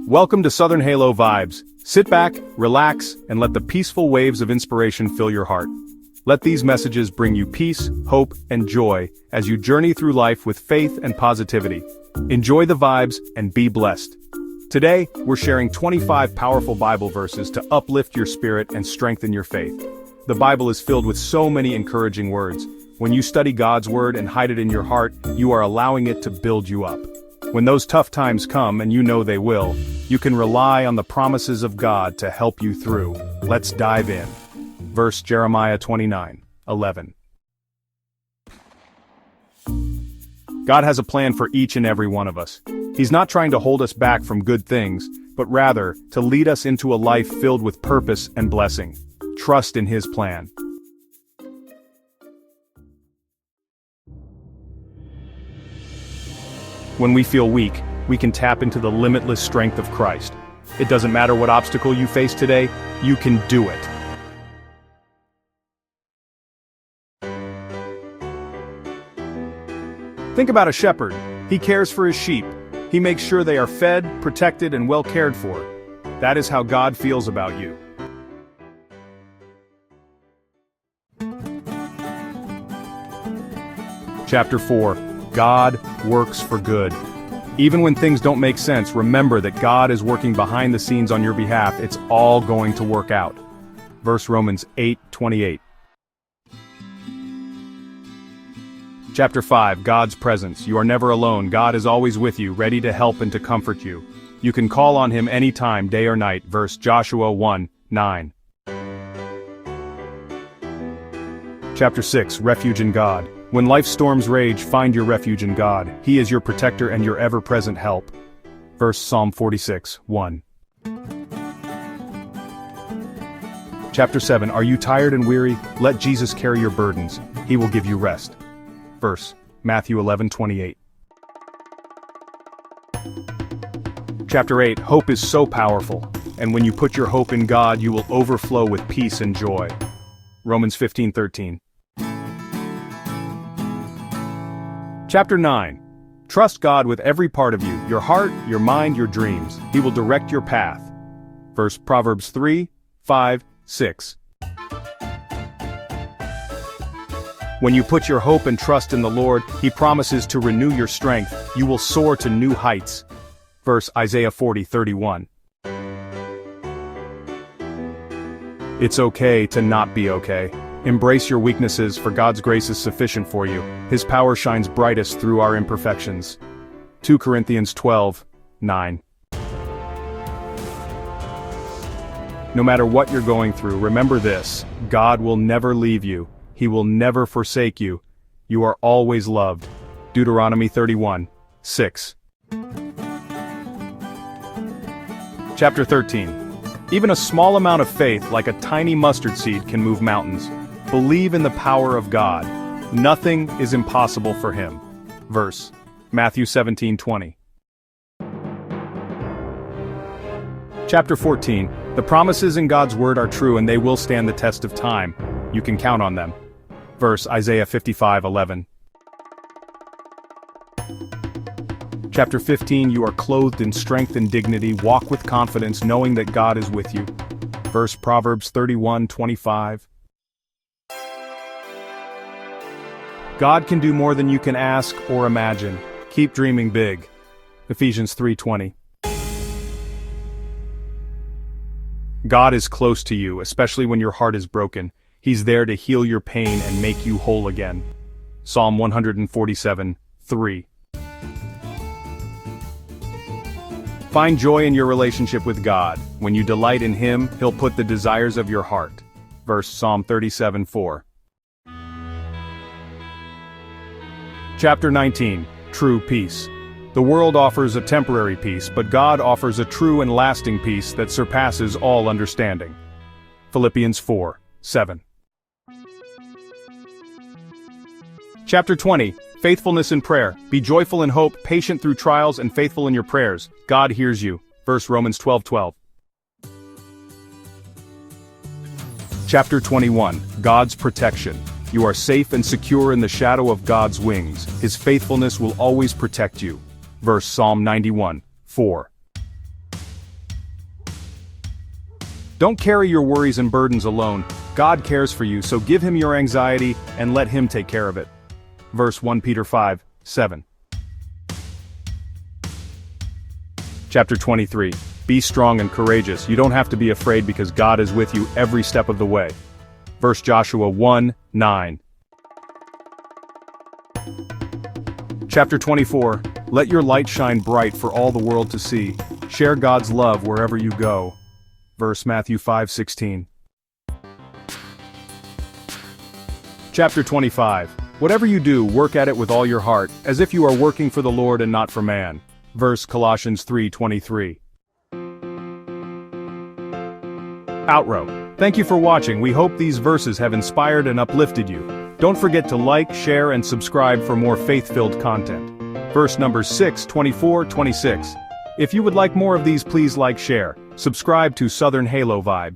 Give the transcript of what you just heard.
Welcome to Southern Halo Vibes. Sit back, relax, and let the peaceful waves of inspiration fill your heart. Let these messages bring you peace, hope, and joy as you journey through life with faith and positivity. Enjoy the vibes and be blessed. Today, we're sharing 25 powerful Bible verses to uplift your spirit and strengthen your faith. The Bible is filled with so many encouraging words. When you study God's word and hide it in your heart, you are allowing it to build you up. When those tough times come, and you know they will, you can rely on the promises of God to help you through. Let's dive in. Verse Jeremiah 29:11. God has a plan for each and every one of us. He's not trying to hold us back from good things, but rather to lead us into a life filled with purpose and blessing. Trust in His plan. When we feel weak, we can tap into the limitless strength of Christ. It doesn't matter what obstacle you face today, you can do it. Think about a shepherd. He cares for his sheep. He makes sure they are fed, protected, and well cared for. That is how God feels about you. Chapter 4. God works for good. Even when things don't make sense, remember that God is working behind the scenes on your behalf. It's all going to work out. Verse Romans 8:28. Chapter 5. God's presence. You are never alone. God is always with you, ready to help and to comfort you. You can call on Him anytime, day or night. Verse Joshua 1:9. Chapter 6. Refuge in God. When life's storms rage, find your refuge in God. He is your protector and your ever-present help. Verse Psalm 46:1. Chapter 7. Are you tired and weary? Let Jesus carry your burdens. He will give you rest. Verse Matthew 11:28. Chapter 8. Hope is so powerful, and when you put your hope in God, you will overflow with peace and joy. Romans 15:13. Chapter 9. Trust God with every part of you, your heart, your mind, your dreams. He will direct your path. Verse Proverbs 3:5-6. When you put your hope and trust in the Lord, He promises to renew your strength. You will soar to new heights. Verse Isaiah 40:31. It's okay to not be okay. Embrace your weaknesses, for God's grace is sufficient for you. His power shines brightest through our imperfections. 2 Corinthians 12:9. No matter what you're going through, remember this: God will never leave you. He will never forsake you. You are always loved. Deuteronomy 31:6. Chapter 13. Even a small amount of faith, like a tiny mustard seed, can move mountains. Believe in the power of God. Nothing is impossible for Him. Verse Matthew 17:20. Chapter 14. The promises in God's word are true and they will stand the test of time. You can count on them. Verse Isaiah 55:11. Chapter 15. You are clothed in strength and dignity. Walk with confidence, knowing that God is with you. Verse Proverbs 31:25. God can do more than you can ask or imagine. Keep dreaming big. Ephesians 3:20. God is close to you, especially when your heart is broken. He's there to heal your pain and make you whole again. Psalm 147:3. Find joy in your relationship with God. When you delight in Him, He'll put the desires of your heart. Verse Psalm 37:4. Chapter 19. True peace. The world offers a temporary peace, but God offers a true and lasting peace that surpasses all understanding. Philippians 4:7. Chapter 20. Faithfulness in prayer. Be joyful in hope, patient through trials, and faithful in your prayers. God hears you. Verse Romans 12:12. Chapter 21. God's protection. You are safe and secure in the shadow of God's wings. His faithfulness will always protect you. Verse Psalm 91:4. Don't carry your worries and burdens alone. God cares for you, so give him your anxiety and let him take care of it. Verse 1 Peter 5:7. Chapter 23. Be strong and courageous. You don't have to be afraid because God is with you every step of the way. Verse Joshua 1:9. Chapter 24. Let your light shine bright for all the world to see. Share God's love wherever you go. Verse Matthew 5:16. Chapter 25. Whatever you do, work at it with all your heart, as if you are working for the Lord and not for man. Verse Colossians 3:23. Outro. Thank you for watching. We hope these verses have inspired and uplifted you. Don't forget to like, share, and subscribe for more faith-filled content. Verse numbers 6, 24, 26. If you would like more of these, please like, share, subscribe to Southern Halo Vibes.